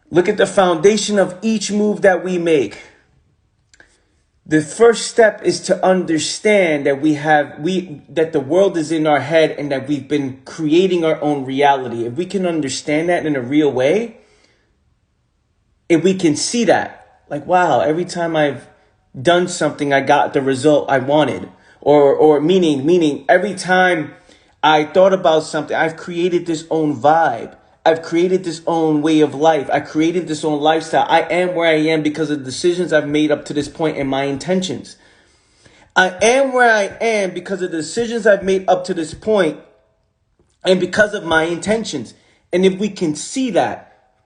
Look at the foundation of each move that we make. The first step is to understand that that the world is in our head and that we've been creating our own reality. If we can understand that in a real way, if we can see that, like, wow, every time I've done something, I got the result I wanted. Or meaning every time I thought about something, I've created this own vibe. I've created this own way of life. I created this own lifestyle. I am where I am because of the decisions I've made up to this point and my intentions. I am where I am because of the decisions I've made up to this point and because of my intentions. And if we can see that,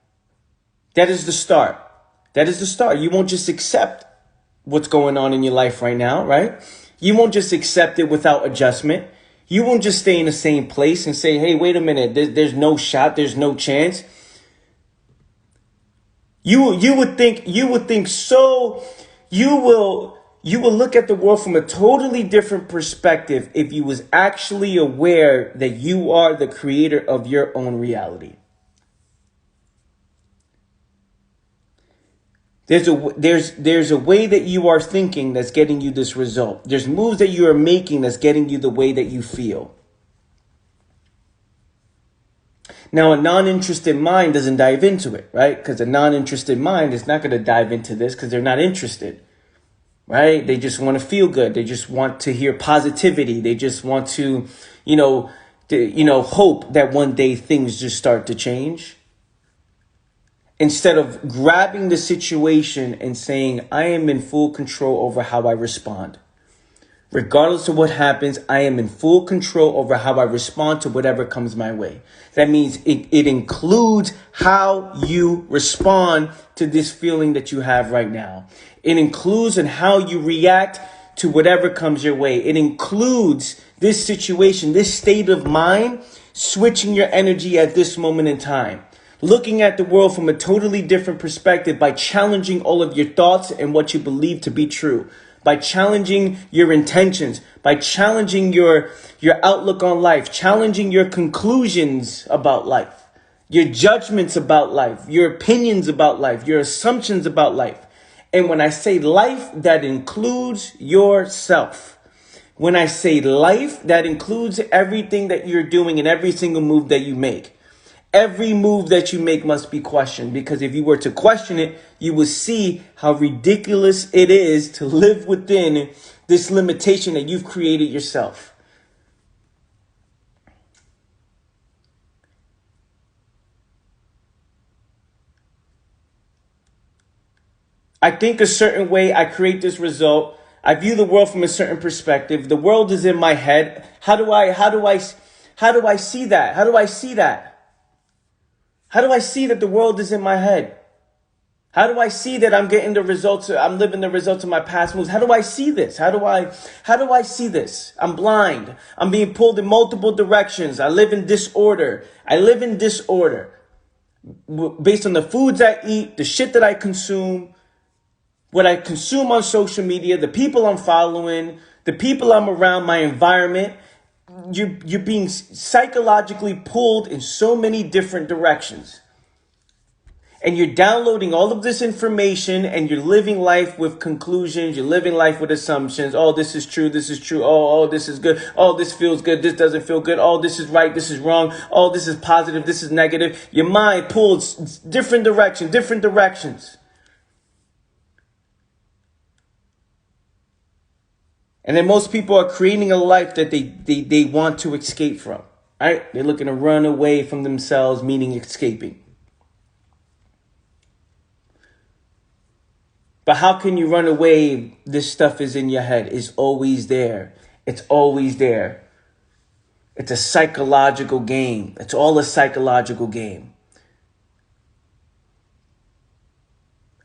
that is the start. That is the start. You won't just accept what's going on in your life right now, right? You won't just accept it without adjustment. You won't just stay in the same place and say, hey, wait a minute, there's no shot, there's no chance. You would think so. You will look at the world from a totally different perspective if you was actually aware that you are the creator of your own reality. There's a way that you are thinking that's getting you this result. There's moves that you are making that's getting you the way that you feel. Now, a non-interested mind doesn't dive into it, right? Because a non-interested mind is not going to dive into this because they're not interested, right? They just want to feel good. They just want to hear positivity. They just want to, hope that one day things just start to change. Instead of grabbing the situation and saying, I am in full control over how I respond. Regardless of what happens, I am in full control over how I respond to whatever comes my way. That means it includes how you respond to this feeling that you have right now. It includes in how you react to whatever comes your way. It includes this situation, this state of mind, switching your energy at this moment in time. Looking at the world from a totally different perspective by challenging all of your thoughts and what you believe to be true. By challenging your intentions, by challenging your outlook on life, challenging your conclusions about life, your judgments about life, your opinions about life, your assumptions about life. And when I say life, that includes yourself. When I say life, that includes everything that you're doing and every single move that you make. Every move that you make must be questioned, because if you were to question it, you will see how ridiculous it is to live within this limitation that you've created yourself. I think a certain way, I create this result. I view the world from a certain perspective. The world is in my head. How do I see that? How do I see that? How do I see that the world is in my head? How do I see that I'm getting the results? I'm living the results of my past moves. How do I see this? How do I see this? I'm blind. I'm being pulled in multiple directions. I live in disorder. Based on the foods I eat, the shit that I consume, what I consume on social media, the people I'm following, the people I'm around, my environment. You're being psychologically pulled in so many different directions. And you're downloading all of this information and you're living life with conclusions. You're living life with assumptions. Oh, this is true. This is true. Oh, this is good. Oh, this feels good. This doesn't feel good. Oh, this is right. This is wrong. Oh, this is positive. This is negative. Your mind pulls different directions. And then most people are creating a life that they want to escape from, right? They're looking to run away from themselves, meaning escaping. But how can you run away? This stuff is in your head. It's always there. It's always there. It's a psychological game. It's all a psychological game.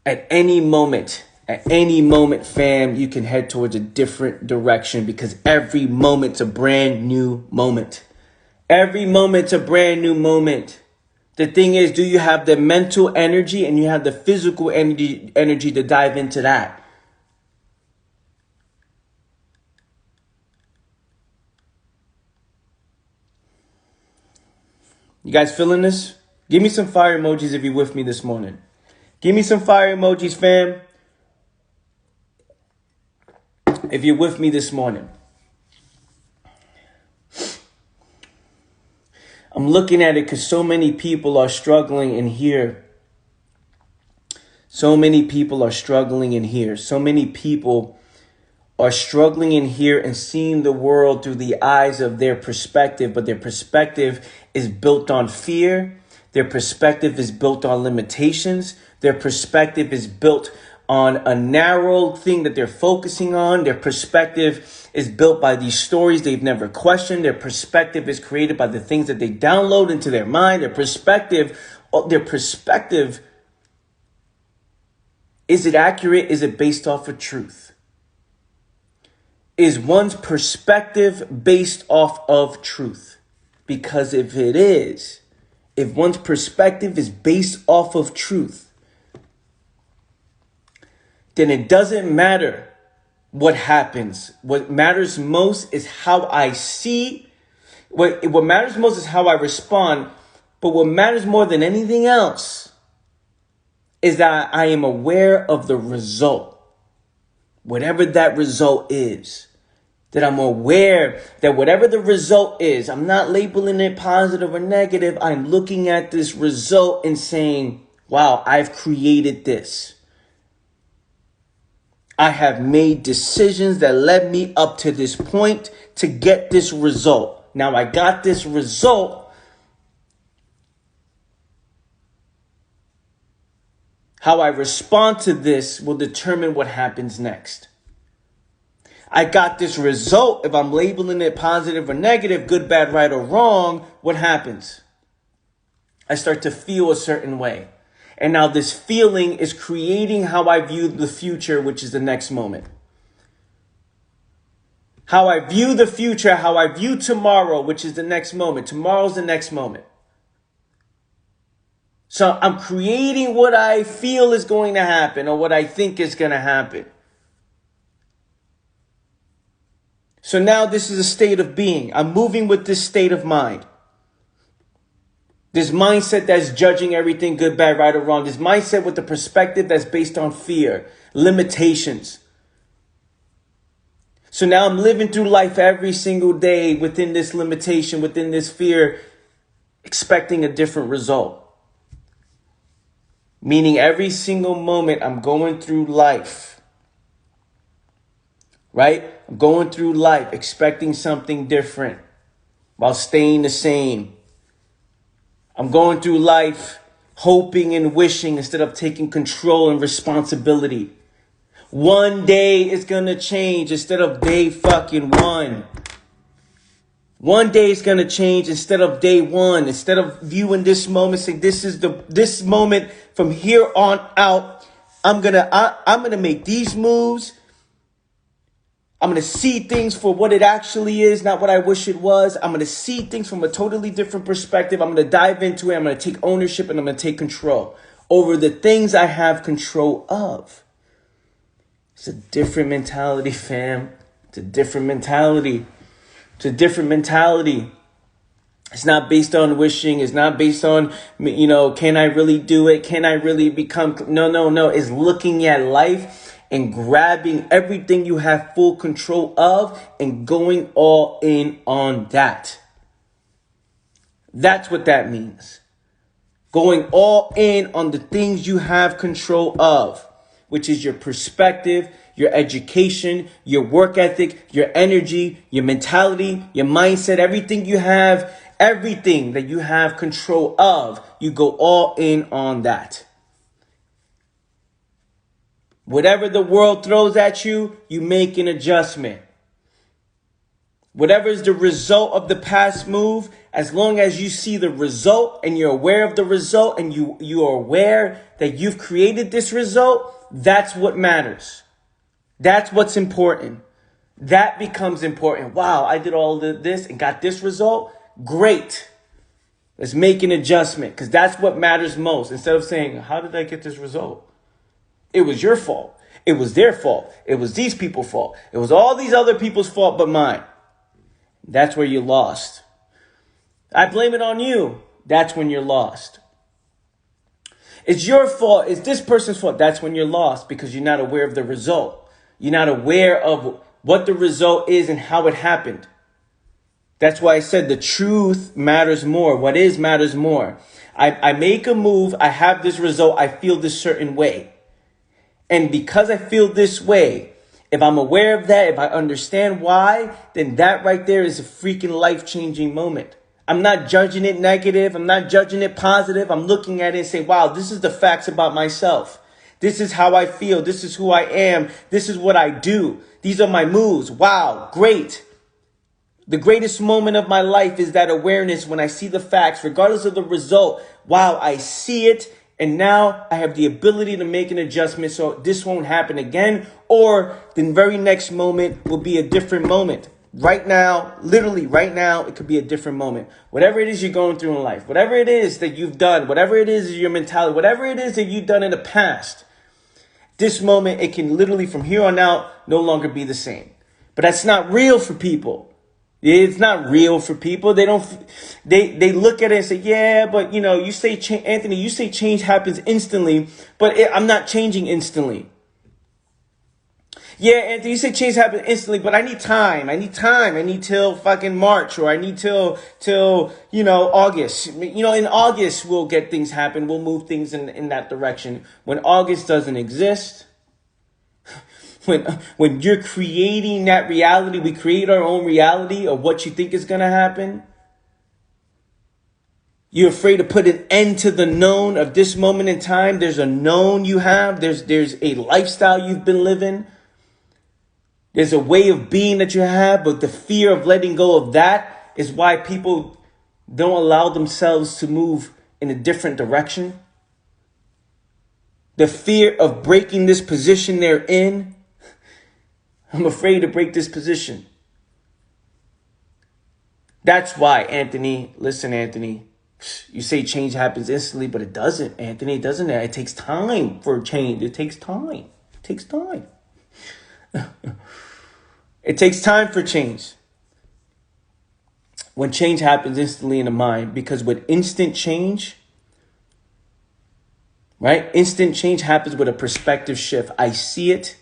At any moment, fam, you can head towards a different direction because every moment's a brand new moment. Every moment's a brand new moment. The thing is, do you have the mental energy and you have the physical energy to dive into that? You guys feeling this? Give me some fire emojis if you're with me this morning. Give me some fire emojis, fam, if you're with me this morning. I'm looking at it because so many people are struggling in here. So many people are struggling in here. So many people are struggling in here and seeing the world through the eyes of their perspective, but their perspective is built on fear. Their perspective is built on limitations. Their perspective is built on a narrow thing that they're focusing on. Their perspective is built by these stories they've never questioned. Their perspective is created by the things that they download into their mind. Their perspective, is it accurate? Is it based off of truth? Is one's perspective based off of truth? Because if one's perspective is based off of truth, then it doesn't matter what happens. What matters most is how I see. What matters most is how I respond. But what matters more than anything else is that I am aware of the result. Whatever that result is. That I'm aware that whatever the result is, I'm not labeling it positive or negative. I'm looking at this result and saying, wow, I've created this. I have made decisions that led me up to this point to get this result. Now I got this result. How I respond to this will determine what happens next. I got this result. If I'm labeling it positive or negative, good, bad, right, or wrong, what happens? I start to feel a certain way. And now this feeling is creating how I view the future, which is the next moment. How I view the future, how I view tomorrow, which is the next moment. Tomorrow's the next moment. So I'm creating what I feel is going to happen or what I think is going to happen. So now this is a state of being. I'm moving with this state of mind. This mindset that's judging everything good, bad, right, or wrong. This mindset with the perspective that's based on fear, limitations. So now I'm living through life every single day within this limitation, within this fear, expecting a different result. Meaning every single moment I'm going through life. Right? I'm going through life expecting something different while staying the same. I'm going through life hoping and wishing instead of taking control and responsibility. One day is going to change instead of day fucking one. One day is going to change instead of day one. Instead of viewing this moment, saying this moment from here on out, I'm going to make these moves. I'm going to see things for what it actually is, not what I wish it was. I'm going to see things from a totally different perspective. I'm going to dive into it. I'm going to take ownership and I'm going to take control over the things I have control of. It's a different mentality, fam. It's a different mentality. It's a different mentality. It's not based on wishing. It's not based on, can I really do it? Can I really become? No. It's looking at life and grabbing everything you have full control of and going all in on that. That's what that means. Going all in on the things you have control of, which is your perspective, your education, your work ethic, your energy, your mentality, your mindset, everything that you have control of, you go all in on that. Whatever the world throws at you, you make an adjustment. Whatever is the result of the past move, as long as you see the result and you're aware of the result and you are aware that you've created this result, that's what matters. That's what's important. That becomes important. Wow, I did all of this and got this result. Great. Let's make an adjustment because that's what matters most. Instead of saying, how did I get this result? It was your fault. It was their fault. It was these people's fault. It was all these other people's fault but mine. That's where you're lost. I blame it on you. That's when you're lost. It's your fault. It's this person's fault. That's when you're lost because you're not aware of the result. You're not aware of what the result is and how it happened. That's why I said the truth matters more. What is matters more. I make a move. I have this result. I feel this certain way. And because I feel this way, if I'm aware of that, if I understand why, then that right there is a freaking life-changing moment. I'm not judging it negative. I'm not judging it positive. I'm looking at it and saying, wow, this is the facts about myself. This is how I feel. This is who I am. This is what I do. These are my moves. Wow, great. The greatest moment of my life is that awareness when I see the facts, regardless of the result. Wow, I see it. And now I have the ability to make an adjustment so this won't happen again. Or the very next moment will be a different moment. Right now, literally right now, it could be a different moment. Whatever it is you're going through in life, whatever it is that you've done, whatever it is your mentality, whatever it is that you've done in the past, this moment, it can literally from here on out no longer be the same. But that's not real for people. It's not real for people. They look at it and say, yeah, but you say, Anthony, you say change happens instantly, but I'm not changing instantly. Yeah, Anthony, you say change happens instantly, but I need time. I need till fucking March, or I need till August. In August, we'll get things happen. We'll move things in that direction. When August doesn't exist, when you're creating that reality, we create our own reality of what you think is going to happen. You're afraid to put an end to the known of this moment in time. There's a known you have. There's a lifestyle you've been living. There's a way of being that you have, but the fear of letting go of that is why people don't allow themselves to move in a different direction. The fear of breaking this position they're in. I'm afraid to break this position. That's why, Anthony. Listen, Anthony. You say change happens instantly, but it doesn't, Anthony. It doesn't. It takes time for change. It takes time. It takes time. It takes time for change. When change happens instantly in the mind, because with instant change, right? Instant change happens with a perspective shift. I see it.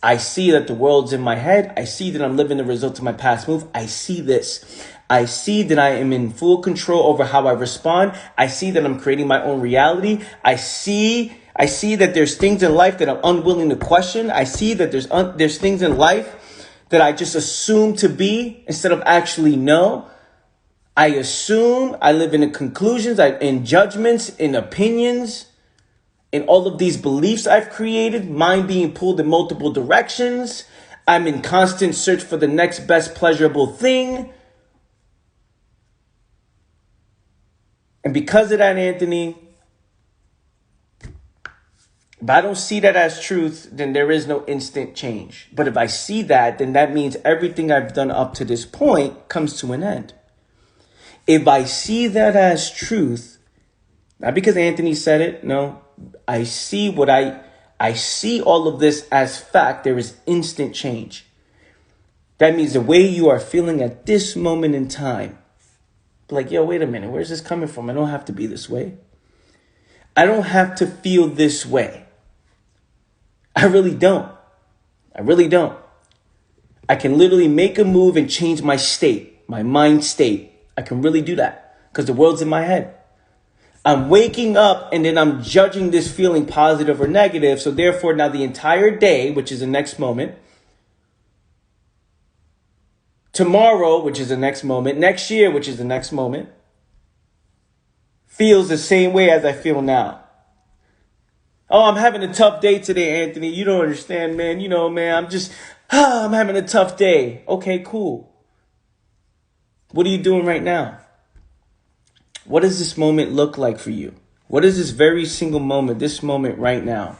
I see that the world's in my head. I see that I'm living the results of my past move. I see this. I see that I am in full control over how I respond. I see that I'm creating my own reality. I see that there's things in life that I'm unwilling to question. I see that there's things in life that I just assume to be instead of actually know. I assume, I live in the conclusions, in judgments, in opinions, in all of these beliefs I've created, mind being pulled in multiple directions. I'm in constant search for the next best pleasurable thing. And because of that, Anthony, if I don't see that as truth, then there is no instant change. But if I see that, then that means everything I've done up to this point comes to an end. If I see that as truth, not because Anthony said it, no, I see I see all of this as fact, there is instant change. That means the way you are feeling at this moment in time, like, yo, wait a minute, where's this coming from? I don't have to be this way. I don't have to feel this way. I really don't. I really don't. I can literally make a move and change my state, my mind state. I can really do that because the world's in my head. I'm waking up and then I'm judging this feeling positive or negative. So therefore now the entire day, which is the next moment, tomorrow, which is the next moment, next year, which is the next moment, feels the same way as I feel now. Oh, I'm having a tough day today, Anthony. You don't understand, man. Man, I'm having a tough day. Okay, cool. What are you doing right now? What does this moment look like for you? What is this very single moment, this moment right now?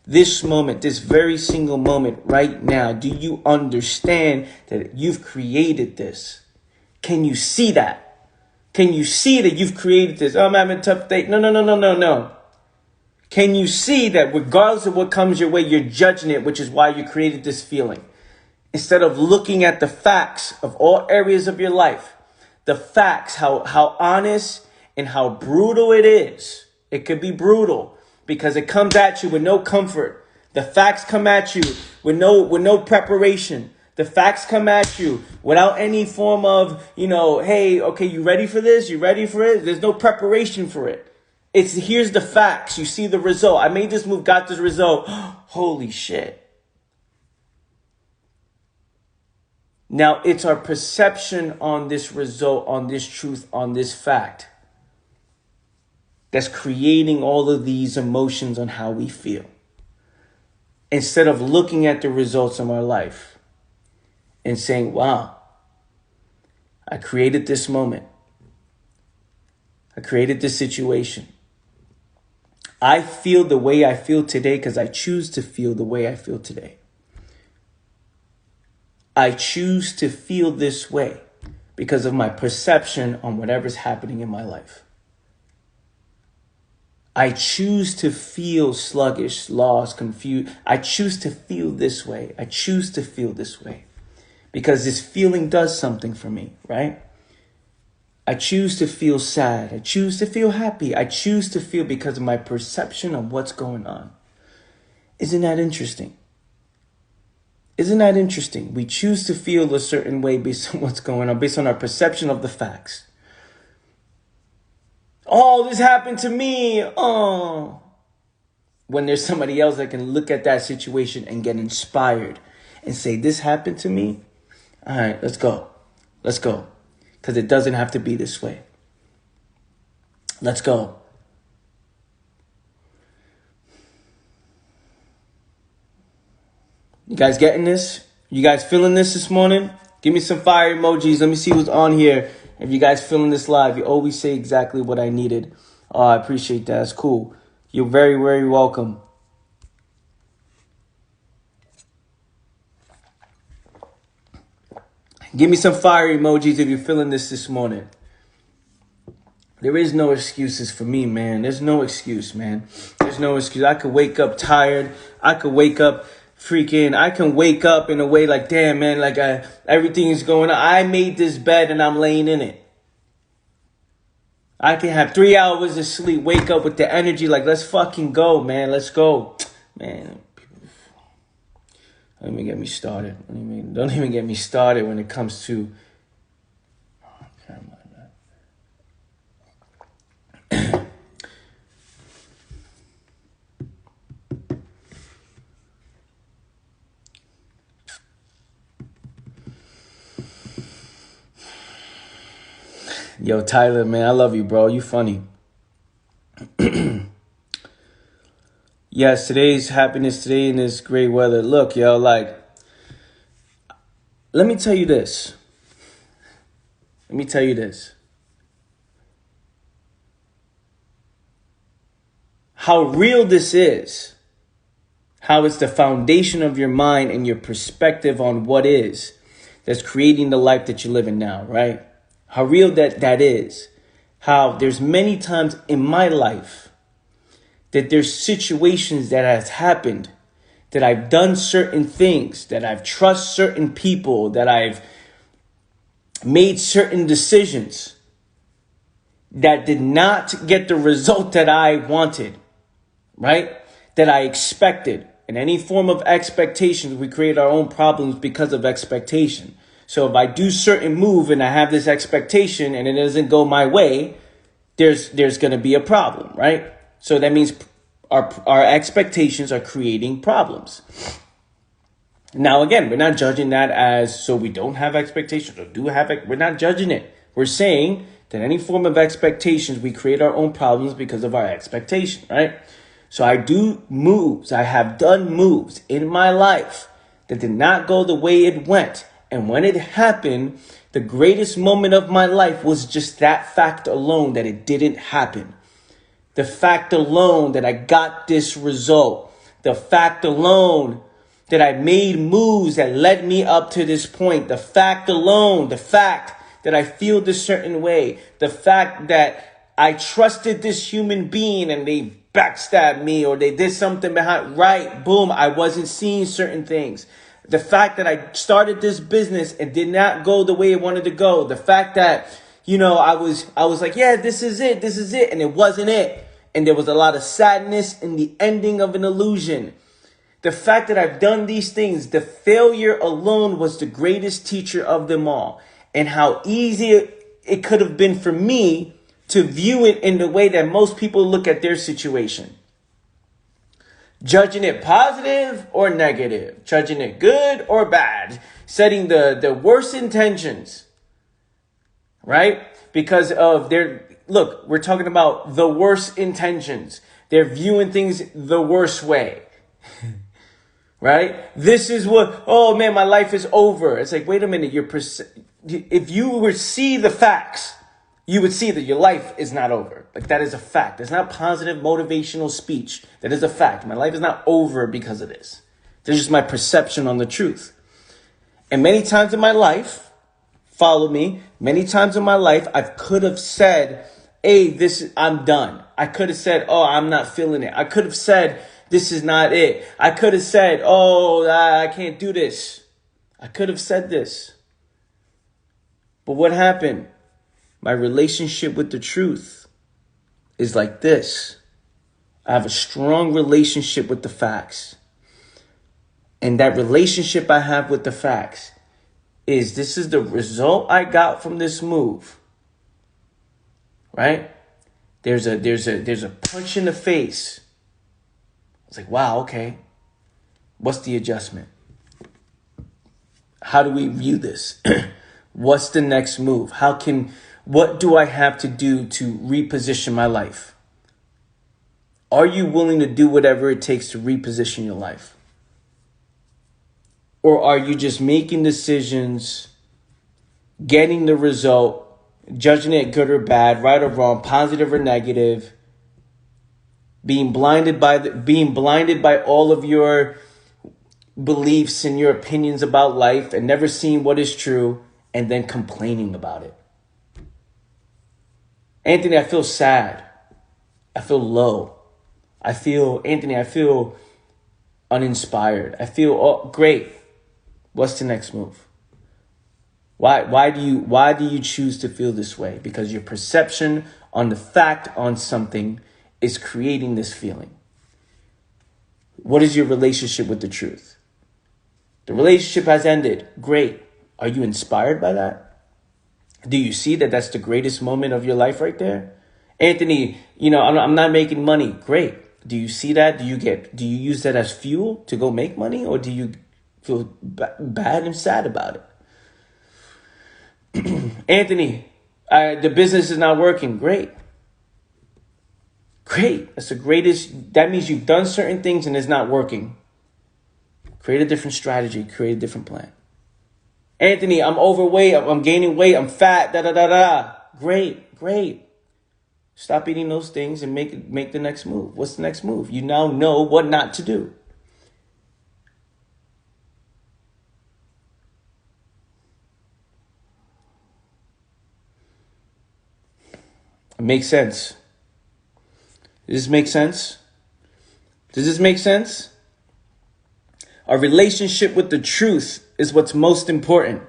This moment, this very single moment right now. Do you understand that you've created this? Can you see that? Can you see that you've created this? Oh, I'm having a tough day. No. Can you see that regardless of what comes your way, you're judging it, which is why you created this feeling? Instead of looking at the facts of all areas of your life, the facts, how honest and how brutal it is. It could be brutal because it comes at you with no comfort. The facts come at you with no preparation. The facts come at you without any form of, hey, okay, you ready for this? You ready for it? There's no preparation for it. Here's the facts. You see the result. I made this move, got this result. Holy shit. Now, it's our perception on this result, on this truth, on this fact that's creating all of these emotions on how we feel. Instead of looking at the results of our life and saying, wow, I created this moment. I created this situation. I feel the way I feel today because I choose to feel the way I feel today. I choose to feel this way because of my perception on whatever's happening in my life. I choose to feel sluggish, lost, confused. I choose to feel this way. I choose to feel this way because this feeling does something for me, right? I choose to feel sad. I choose to feel happy. I choose to feel because of my perception of what's going on. Isn't that interesting? Isn't that interesting? We choose to feel a certain way based on what's going on, based on our perception of the facts. Oh, this happened to me. Oh. When there's somebody else that can look at that situation and get inspired and say, this happened to me. All right, let's go. Let's go. Because it doesn't have to be this way. Let's go. You guys getting this? You guys feeling this morning? Give me some fire emojis. Let me see who's on here. If you guys feeling this live, you always say exactly what I needed. Oh, I appreciate that. That's cool. You're very, very welcome. Give me some fire emojis if you're feeling this morning. There is no excuses for me, man. There's no excuse, man. There's no excuse. I could wake up tired. I could wake up I can wake up in a way like, damn, man, like everything is going on. I made this bed and I'm laying in it. I can have 3 hours of sleep, wake up with the energy like, let's fucking go, man. Let's go. Man, don't even get me started. Don't even get me started when it comes to... Yo, Tyler, man, I love you, bro. You funny. Yes, today's happiness today in this great weather. Look, yo, like, let me tell you this. How real this is. How it's the foundation of your mind and your perspective on what is that's creating the life that you're living now, right? How real that is. How there's many times in my life that there's situations that has happened, that I've done certain things, that I've trusted certain people, that I've made certain decisions that did not get the result that I wanted, right? That I expected. In any form of expectations, we create our own problems because of expectation. So if I do certain move and I have this expectation and it doesn't go my way, there's going to be a problem, right? So that means our expectations are creating problems. Now, again, we're not judging that as so we don't have expectations or do have it. We're not judging it. We're saying that any form of expectations, we create our own problems because of our expectation, right? So I do moves. I have done moves in my life that did not go the way it went. And when it happened, the greatest moment of my life was just that fact alone that it didn't happen. The fact alone that I got this result. The fact alone that I made moves that led me up to this point. The fact alone, the fact that I feel this certain way. The fact that I trusted this human being and they backstabbed me or they did something behind. Right, boom, I wasn't seeing certain things. The fact that I started this business and did not go the way it wanted to go. The fact that, I was like, yeah, this is it. And it wasn't it. and there was a lot of sadness in the ending of an illusion. The fact that I've done these things, the failure alone was the greatest teacher of them all. And how easy it could have been for me to view it in the way that most people look at their situation. Judging it positive or negative, judging it good or bad, setting the worst intentions, right? Because of look, we're talking about the worst intentions. They're viewing things the worst way, right? This is what, oh man, my life is over. It's like, wait a minute, if you were to see the facts, you would see that your life is not over. Like, that is a fact. It's not positive motivational speech. That is a fact. My life is not over because of this. This is just my perception on the truth. And many times in my life, follow me, many times in my life, I could have said, hey, I'm done. I could have said, oh, I'm not feeling it. I could have said, this is not it. I could have said, oh, I can't do this. I could have said this. But what happened? My relationship with the truth is like this. I have a strong relationship with the facts. And that relationship I have with the facts is, this is the result I got from this move. Right? There's a punch in the face. It's like, wow, okay. What's the adjustment? How do we view this? What's the next move? What do I have to do to reposition my life? Are you willing to do whatever it takes to reposition your life? Or are you just making decisions, getting the result, judging it good or bad, right or wrong, positive or negative, being blinded by all of your beliefs and your opinions about life and never seeing what is true and then complaining about it? Anthony, I feel sad. I feel low. I feel uninspired. I feel, oh, great. What's the next move? Why do you choose to feel this way? Because your perception on the fact on something is creating this feeling. What is your relationship with the truth? The relationship has ended. Great. Are you inspired by that? Do you see that that's the greatest moment of your life right there? Anthony, I'm not making money. Great. Do you see that? Do you use that as fuel to go make money? Or do you feel bad and sad about it? Anthony, the business is not working. Great. That's the greatest. That means you've done certain things and it's not working. Create a different strategy. Create a different plan. Anthony, I'm overweight. I'm gaining weight. I'm fat. Great. Stop eating those things and make the next move. What's the next move? You now know what not to do. It makes sense. Does this make sense? Does this make sense? Our relationship with the truth is what's most important.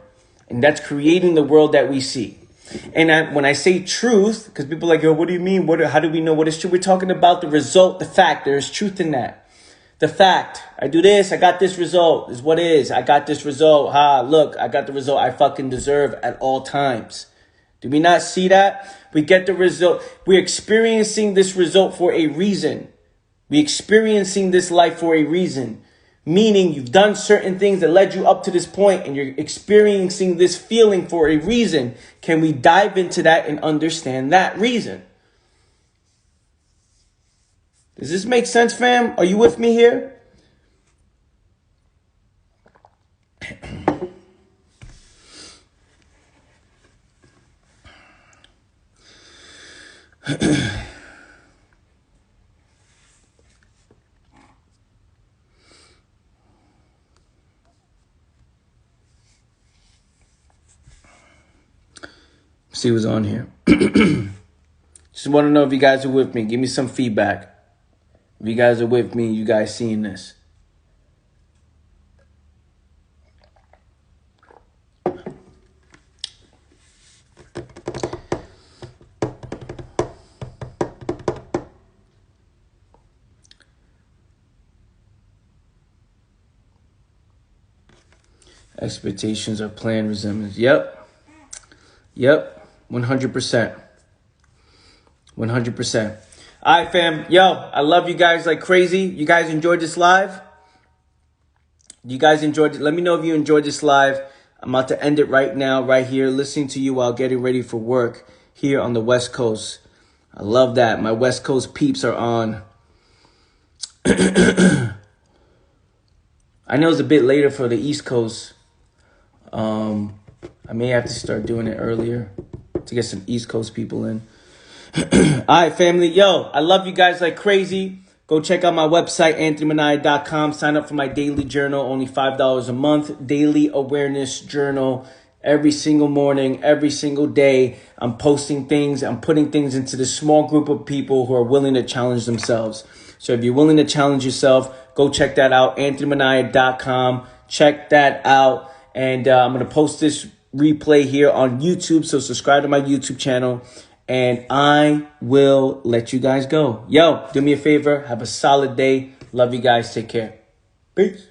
And that's creating the world that we see. And when I say truth, because people are like, yo, what do you mean? How do we know what is true? We're talking about the result, the fact. There's truth in that. The fact. I do this, I got this result, is what is. I got this result. Look, I got the result I fucking deserve at all times. Do we not see that? We get the result. We're experiencing this result for a reason. We're experiencing this life for a reason. Meaning you've done certain things that led you up to this point and you're experiencing this feeling for a reason. Can we dive into that and understand that reason? Does this make sense, fam? Are you with me here? See what's on here. Just want to know if you guys are with me. Give me some feedback. If you guys are with me, you guys seeing this. Expectations are planned resentments. Yep. 100%. 100%. All right, fam. Yo, I love you guys like crazy. You guys enjoyed this live? You guys enjoyed it? Let me know if you enjoyed this live. I'm about to end it right now, right here, listening to you while getting ready for work here on the West Coast. I love that. My West Coast peeps are on. I know it's a bit later for the East Coast. I may have to start doing it earlier to get some East Coast people in. All right, family. Yo, I love you guys like crazy. Go check out my website, anthonyminaya.com. Sign up for my daily journal, only $5 a month. Daily awareness journal. Every single morning, every single day, I'm posting things. I'm putting things into this small group of people who are willing to challenge themselves. So if you're willing to challenge yourself, go check that out, anthonyminaya.com. Check that out. And I'm going to post this replay here on YouTube. So subscribe to my YouTube channel. And I will let you guys go. Yo, do me a favor. Have a solid day. Love you guys. Take care. Peace.